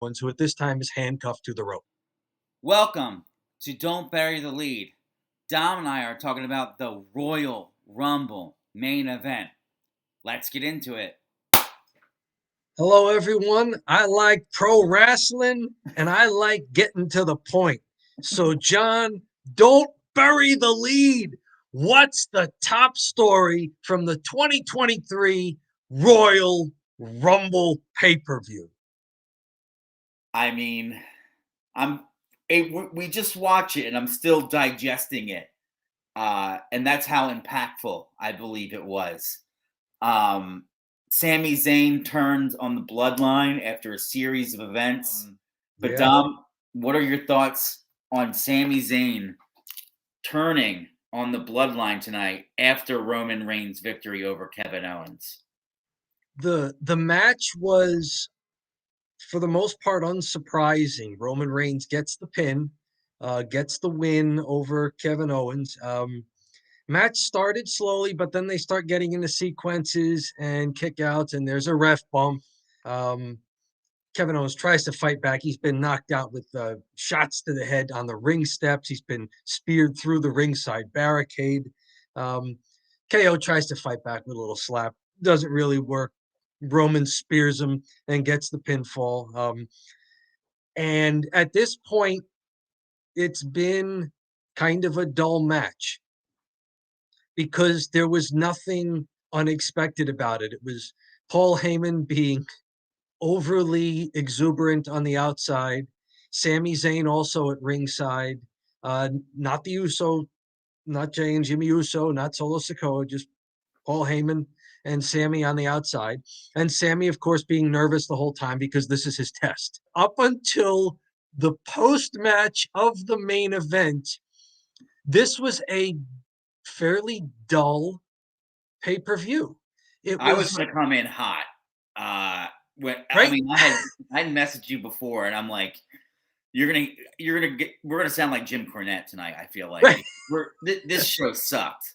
Owens, who at this time is handcuffed to the rope. Welcome to Don't Bury the Lead. Dom and I are talking about the Royal Rumble main event. Let's get into it. Hello, everyone. I like pro wrestling and I like getting to the point. So, John, don't bury the lead. What's the top story from the 2023 Royal Rumble pay-per-view? I mean, we just watch it and I'm still digesting it. And that's how impactful I believe it was. Sami Zayn turns on the Bloodline after a series of events. But Yeah. Dom, what are your thoughts on Sami Zayn turning on the Bloodline tonight after Roman Reigns' victory over Kevin Owens? The match was, for the most part, unsurprising. Roman Reigns gets the pin, gets the win over Kevin Owens. Match started slowly, but then they start getting into sequences and kickouts, and there's a ref bump. Kevin Owens tries to fight back. He's been knocked out with shots to the head on the ring steps. He's been speared through the ringside barricade. KO tries to fight back with a little slap. Doesn't really work. Roman spears him and gets the pinfall. And at this point, it's been kind of a dull match because there was nothing unexpected about it. It was Paul Heyman being overly exuberant on the outside, Sami Zayn also at ringside, not the Uso, not Jay and Jimmy Uso, not Solo Sikoa, just Paul Heyman and Sami on the outside. And Sami, of course, being nervous the whole time because this is his test. Up until the post-match of the main event, this was a fairly dull pay-per-view. I was going to come in hot. Right? I mean, I had messaged you before, and I'm like, we're gonna sound like Jim Cornette tonight. I feel like Right. This show sucked.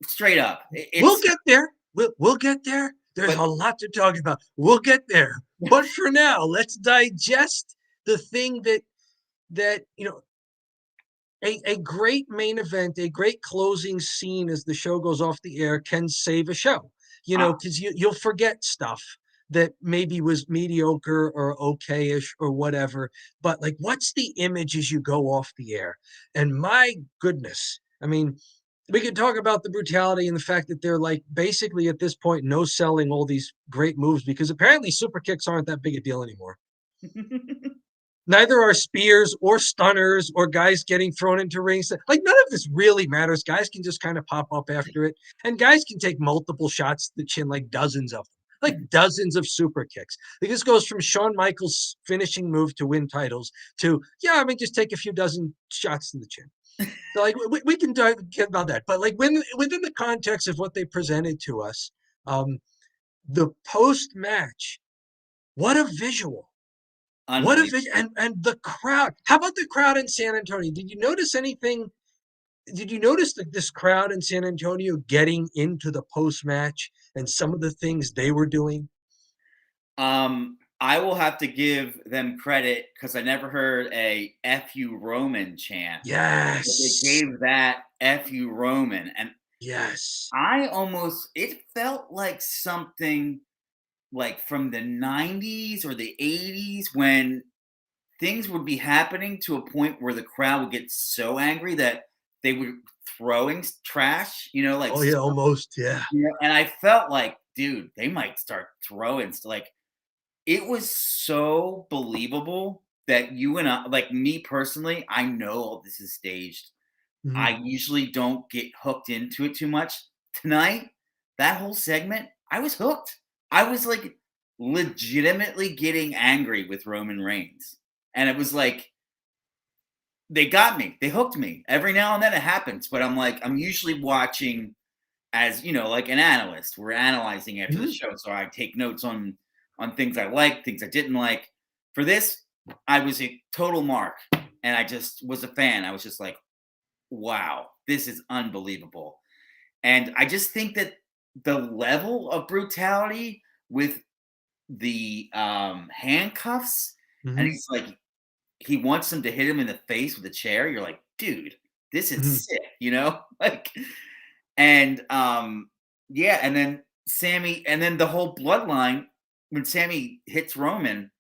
Straight up, We'll get there. We'll get there. There's a lot to talk about. We'll get there. But for now, let's digest the thing that a great main event, a great closing scene as the show goes off the air can save a show. Because you'll forget stuff that maybe was mediocre or okay-ish or whatever. But like, what's the image as you go off the air? And my goodness, I mean, we could talk about the brutality and the fact that they're like basically at this point no selling all these great moves because apparently super kicks aren't that big a deal anymore. Neither are spears or stunners or guys getting thrown into rings. Like, none of this really matters. Guys can just kind of pop up after it. And guys can take multiple shots to the chin, like dozens of them, like dozens of super kicks. Like, this goes from Shawn Michaels' finishing move to win titles to, just take a few dozen shots to the chin. So, like, we can talk about that. But, like, within the context of what they presented to us, the post-match, what a visual. What a vision. And the crowd. How about the crowd in San Antonio? Did you notice anything? Did you notice that this crowd in San Antonio getting into the post-match and some of the things they were doing? I will have to give them credit because I never heard a "F you Roman" chant. Yes. But they gave that "F you Roman," and yes, it felt like something like from the 90s or the 80s when things would be happening to a point where the crowd would get so angry that they were throwing trash, like oh yeah, almost, yeah. And I felt like, dude, they might start throwing like it was so believable that you and I, like me personally, I know this is staged. Mm-hmm. I usually don't get hooked into it too much. Tonight, that whole segment, I was hooked. I was like legitimately getting angry with Roman Reigns. And it was like, they got me. They hooked me. Every now and then it happens, but I'm usually watching as, like an analyst. We're analyzing after the show. So I take notes on things I like, things I didn't like. For this, I was a total mark and I just was a fan. I was just like, wow, this is unbelievable. And I just think that the level of brutality with the handcuffs, and Mhm, he's like, he wants him to hit him in the face with a chair. You're like, dude, this mhm. is sick, like, and yeah, and then Sammy, and then the whole bloodline when Sammy hits Roman,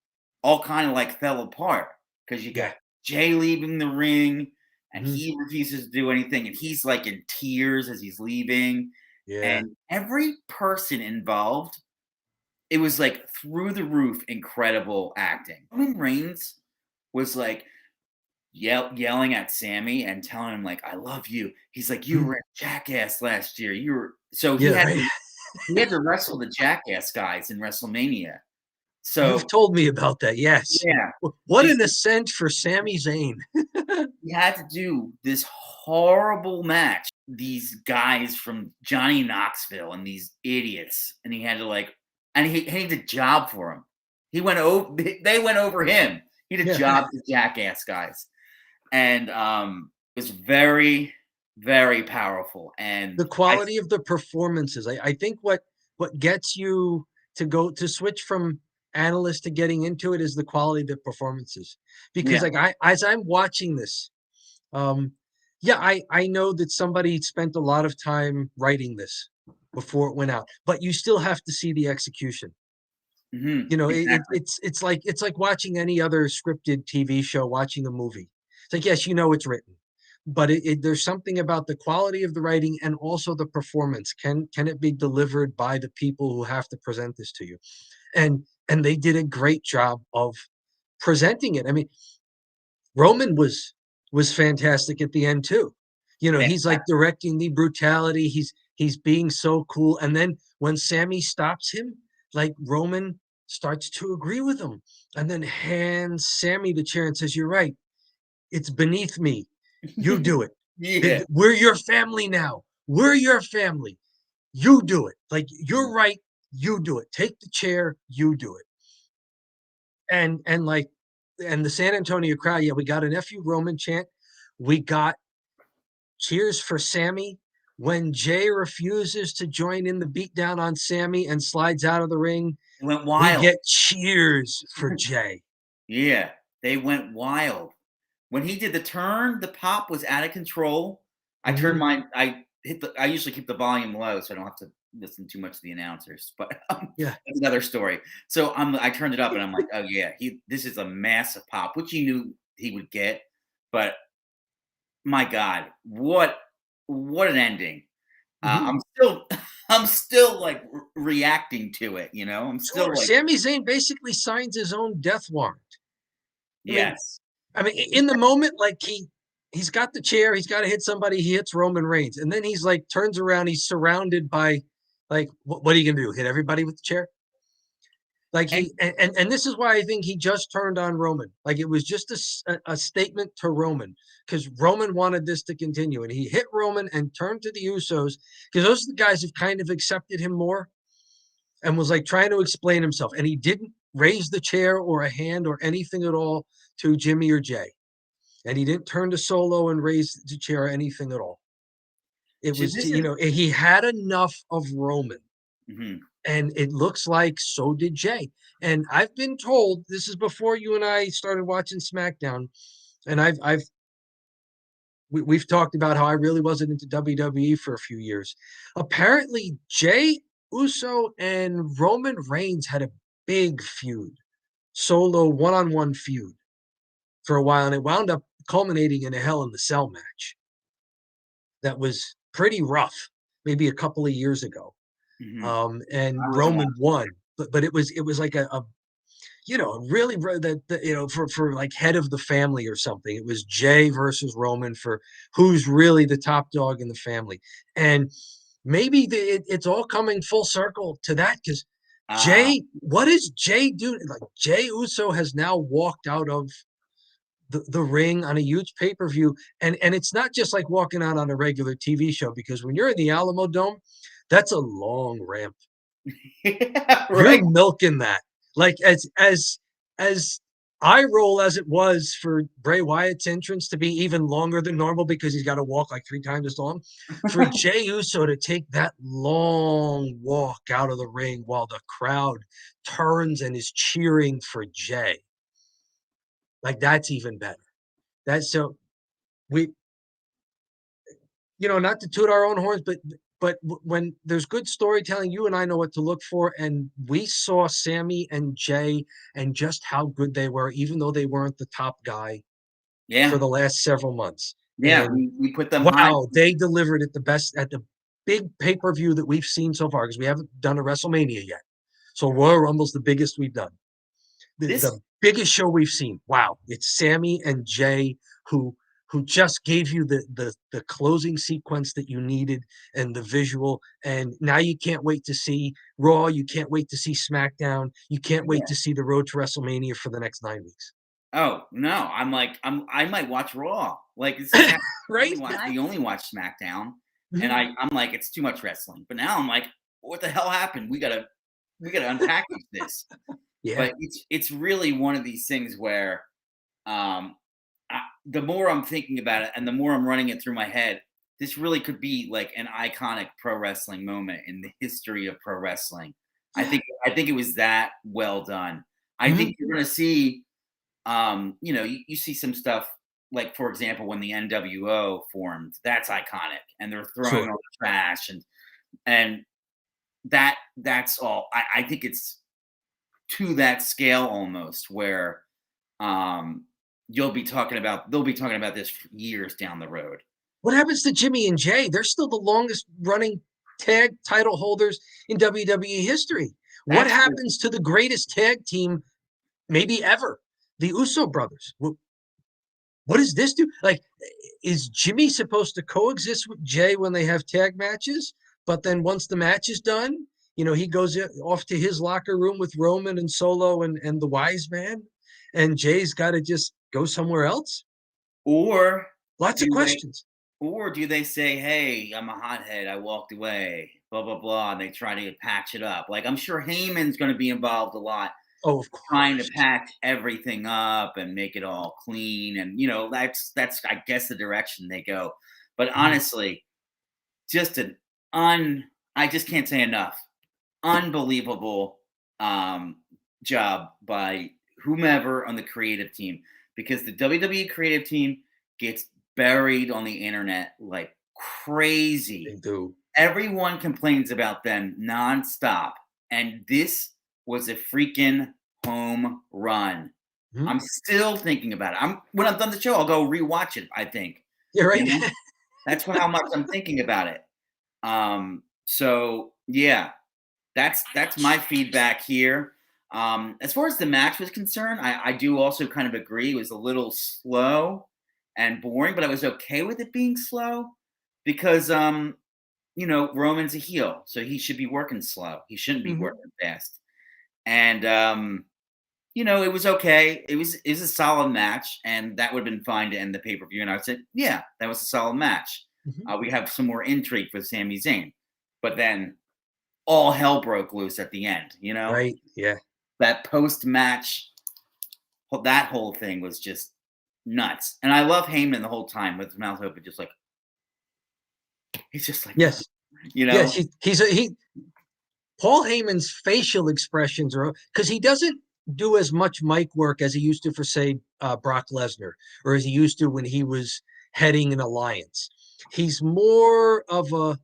all kind of like fell apart because you Yeah. got Jay leaving the ring, and Mhm. he refuses to do anything, and he's like in tears as he's leaving, Yeah. and every person involved, it was like through the roof incredible acting. Roman Reigns was like yelling at Sammy and telling him like, "I love you." He's like, "You Mhm. were a jackass last year. You were." So Yeah, right. he had to wrestle the jackass guys in WrestleMania. You've So told me about that, yes. yeah, What he's an ascent for Sami Zayn. he had to do this horrible match. These guys from Johnny Knoxville and these idiots, and he had to like, and he did a job for him. He went over. They went over him. He did a Yeah. job to jackass guys, and it was very, very powerful. And The quality of the performances. I think what gets you to go to switch from analyst to getting into it is the quality of the performances. Because yeah, like I as I'm watching this, um, yeah, I know that somebody spent a lot of time writing this before it went out, but you still have to see the execution. You know, exactly. it's like watching any other scripted TV show, watching a movie. It's like, yes, you know it's written, but there's something about the quality of the writing and also the performance. Can it be delivered by the people who have to present this to you? And they did a great job of presenting it. I mean, Roman was fantastic at the end too. You know, he's like Fantastic. directing the brutality. He's being so cool. And then when Sammy stops him, like Roman starts to agree with him and then hands Sammy the chair and says, "You're right. It's beneath me. You do it. Yeah. We're your family now. We're your family. You do it. Like you're right. You do it. Take the chair. You do it." And like and the San Antonio crowd, yeah, we got an FU Roman chant. We got cheers for Sammy. When Jay refuses to join in the beatdown on Sammy and slides out of the ring, It went we wild. get cheers for Jay. Yeah, they went wild. When he did the turn, the pop was out of control. Mhm. I usually keep the volume low so I don't have to listen too much to the announcers, but Yeah. that's another story. So I turned it up and I'm like, "Oh yeah, this is a massive pop," which you knew he would get, but my God, what an ending. Mhm. I'm still I'm still like reacting to it, I'm still Sure. like, Sami Zayn basically signs his own death warrant. I mean, yes. in the moment, like he's got the chair, he's got to hit somebody, he hits Roman Reigns, and then he's like turns around, he's surrounded by like what are you gonna do? Hit everybody with the chair? Like And and this is why I think he just turned on Roman. Like it was just a statement to Roman because Roman wanted this to continue, and he hit Roman and turned to the Usos because those are the guys who've kind of accepted him more and was like trying to explain himself, and he didn't raise the chair or a hand or anything at all to Jimmy or Jay, and he didn't turn to Solo and raise the chair or anything at all. It so was this you is know he had enough of Roman. mhm. And it looks like so did Jay. And I've been told this is before you and I started watching SmackDown, and we've talked about how I really wasn't into WWE for a few years. Apparently, Jay Uso and Roman Reigns had a big feud, solo one-on-one feud for a while, and it wound up culminating in a Hell in the Cell match that was pretty rough, maybe a couple of years ago. Mhm. And I wasn't Roman watching. won, but it was like a really for like head of the family or something. It was Jay versus Roman for who's really the top dog in the family, and maybe it's all coming full circle to that because Ah, Jay, what is Jay doing? Like Jay Uso has now walked out of the ring on a huge pay-per-view, and it's not just like walking out on a regular TV show because when you're in the Alamo Dome, that's a long ramp. yeah, You're right. milking that like as eye roll as it was for Bray Wyatt's entrance to be even longer than normal because he's got to walk like 3 times as long. For Jay Uso to take that long walk out of the ring while the crowd turns and is cheering for Jay, like that's even better. That's so we, not to toot our own horns, but when there's good storytelling, you and I know what to look for. And we saw Sammy and Jay and just how good they were, even though they weren't the top guy for Yeah. the last several months. Yeah. And We put them high. wow, they delivered it the best at the big pay-per-view that we've seen so far because we haven't done a WrestleMania yet. So Royal Rumble's the biggest we've done. This The biggest show we've seen. Wow, it's Sammy and Jay who just gave you the closing sequence that you needed and the visual. And now you can't wait to see Raw. You can't wait to see SmackDown. You can't wait Yeah. to see the road to WrestleMania for the next 9 weeks. Oh no, I might watch Raw. Like this is Right? we only watch SmackDown, and Mhm. I'm like it's too much wrestling. But now I'm like, what the hell happened? We gotta unpackage this. Yeah. But it's really one of these things where the more I'm thinking about it and the more I'm running it through my head, this really could be like an iconic pro wrestling moment in the history of pro wrestling. Yeah. I think it was that well done. I Mhm. think you're going to see, you see some stuff like, for example, when the NWO formed, that's iconic, and they're throwing Sure. all the trash and that's all. I think it's to that scale almost where um, they'll be talking about this for years down the road. What happens to Jimmy and Jay? They're still the longest running tag title holders in WWE history. What That's happens to the greatest tag team maybe ever? The Uso brothers. What does this do? Like, is Jimmy supposed to coexist with Jay when they have tag matches? But then once the match is done, he goes off to his locker room with Roman and Solo and the Wise Man, and Jay's got to just go somewhere else. or Lots do of they questions. do they say, "Hey, I'm a hothead. I walked away." Blah blah blah. And they try to patch it up. Like I'm sure Heyman's going to be involved a lot, Oh, of trying to course. patch everything up and make it all clean. And that's I guess the direction they go. But Mhm. honestly, just an un I just can't say enough. Unbelievable um, job by whomever on the creative team, because the WWE creative team gets buried on the internet like They crazy. do. Everyone complains about them nonstop, and this was a freaking home run. Mhm. I'm still thinking about it. When I'm done the show, I'll go rewatch it. I think, Yeah, you right. know, that's how much I'm thinking about it. So yeah, that's my feedback here. As far as the match was concerned, I do also kind of agree it was a little slow and boring, but I was okay with it being slow because Roman's a heel, so he should be working slow. He shouldn't be Mhm. working fast. And it was okay. It was a solid match, and that would have been fine to end the pay per view. And I said, yeah, that was a solid match. Mhm. We have some more intrigue with Sami Zayn, but then all hell broke loose at the end. Right. Yeah. That post match, that whole thing was just nuts. And I love Heyman the whole time with his mouth open, just like he's just like Yes. you Yes. know. He Paul Heyman's facial expressions are because he doesn't do as much mic work as he used to for, say, Brock Lesnar, or as he used to when he was heading an alliance. He's more of a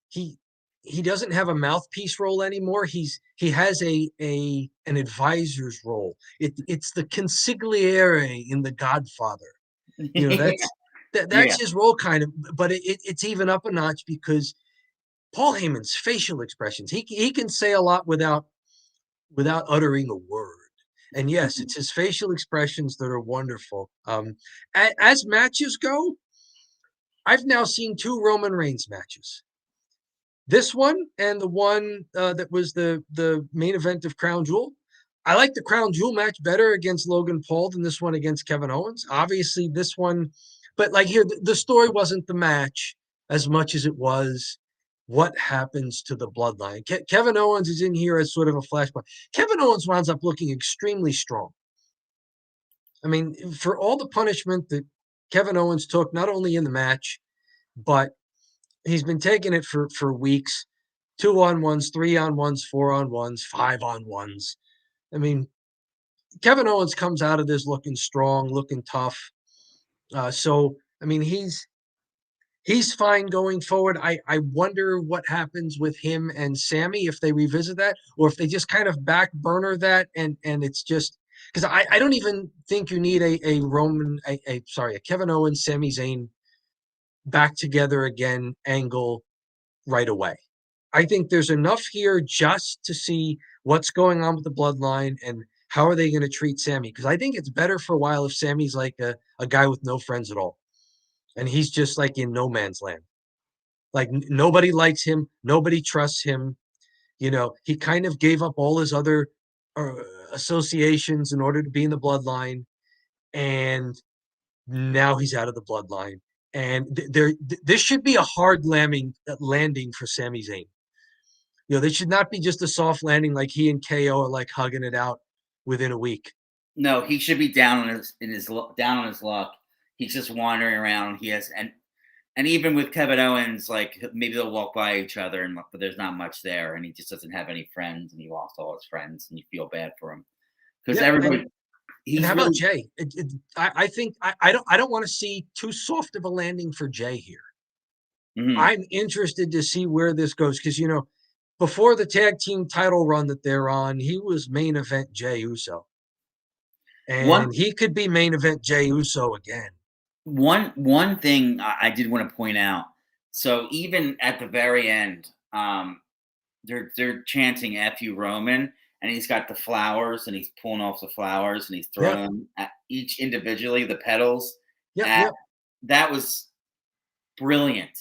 he he doesn't have a mouthpiece role anymore. He has a an advisor's role. It's the consigliere in The Godfather. You know, Yeah, that's yeah. his role kind of, but it's even up a notch because Paul Heyman's facial expressions. He can say a lot without uttering a word. And yes, Mhm. it's his facial expressions that are wonderful. As matches go, I've now seen 2 Roman Reigns matches. This one and the one that was the main event of Crown Jewel. I like the Crown Jewel match better against Logan Paul than this one against Kevin Owens. Obviously, this one, but like here, the story wasn't the match as much as it was what happens to the bloodline. Kevin Owens is in here as sort of a flashpoint. Kevin Owens winds up looking extremely strong. I mean, for all the punishment that Kevin Owens took, not only in the match, but he's been taking it for weeks. 2-on-1s, 3-on-1s, 4-on-1s, 5-on-1s. I mean, Kevin Owens comes out of this looking strong, looking tough. So I mean, he's fine going forward. I wonder what happens with him and Sammy if they revisit that, or if they just kind of back burner that, and it's just because I don't even think you need a Kevin Owens, Sami Zayn back together again angle right away. I think there's enough here just to see what's going on with the bloodline and how are they going to treat Sammy. Because I think it's better for a while if Sammy's like a guy with no friends at all. And he's just like in no man's land. Like nobody likes him. Nobody trusts him. You know, he kind of gave up all his other uh, associations in order to be in the bloodline. And now he's out of the bloodline. And this should be a hard landing for Sami Zayn. You know, they should not be just a soft landing like he and KO are like hugging it out within a week. No, he should be down on down on his luck. He's just wandering around. He has and even with Kevin Owens, like maybe they'll walk by each other, but there's not much there, and he just doesn't have any friends, and he lost all his friends, and you feel bad for him because everybody. And how about Jay? I think I don't want to see too soft of a landing for Jay here. Mm-hmm. I'm interested to see where this goes because you know before the tag team title run that they're on, he was main event Jay Uso, and he could be main event Jay Uso again. One thing I did want to point out. So even at the very end, they're chanting "F you Roman," and he's got the flowers, and he's pulling off the flowers, and he's throwing them at each individually, the petals. Yep. That was brilliant.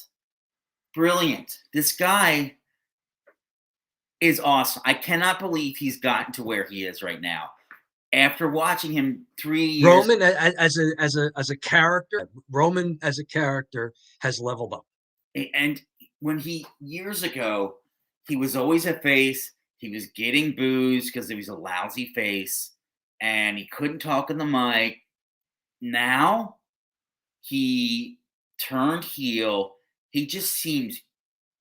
Brilliant. This guy is awesome. I cannot believe he's gotten to where he is right now. After watching him 3 years, Roman as a character, Roman as a character has leveled up. And when years ago, he was always a face. He was getting booze because he was a lousy face, and he couldn't talk in the mic. Now he turned heel. He just seems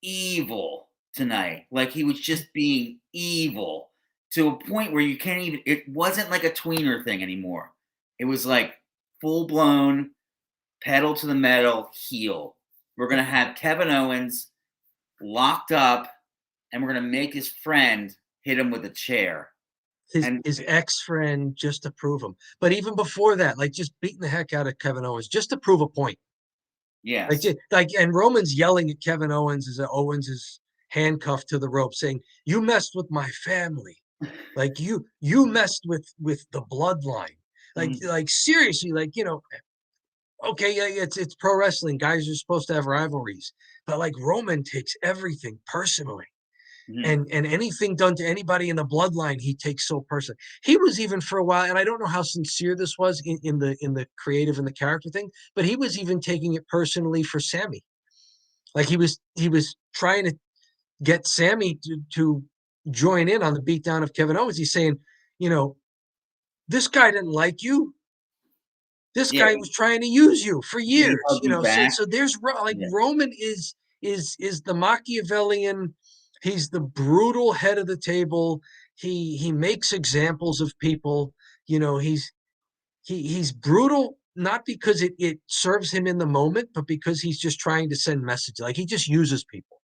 evil tonight. Like he was just being evil to a point where you can't even, it wasn't like a tweener thing anymore. It was like full blown pedal to the metal heel. We're going to have Kevin Owens locked up and we're going to make his friend hit him with a chair. His ex-friend just to prove him. But even before that, like just beating the heck out of Kevin Owens just to prove a point. Yeah. And Roman's yelling at Kevin Owens as Owens is handcuffed to the rope saying, "You messed with my family. Like you messed with the bloodline." Like seriously, like, you know, okay, yeah, it's pro wrestling. Guys are supposed to have rivalries. But like Roman takes everything personally. And anything done to anybody in the bloodline, he takes so personally. He was even for a while, and I don't know how sincere this was in the creative and the character thing, but he was even taking it personally for Sammy. Like he was trying to get Sammy to join in on the beatdown of Kevin Owens. He's saying, you know, this guy didn't like you. This guy was trying to use you for years. You know, so there's like Roman is the Machiavellian. He's the brutal head of the table. He makes examples of people. You know, he's brutal not because it serves him in the moment, but because he's just trying to send messages. Like he just uses people.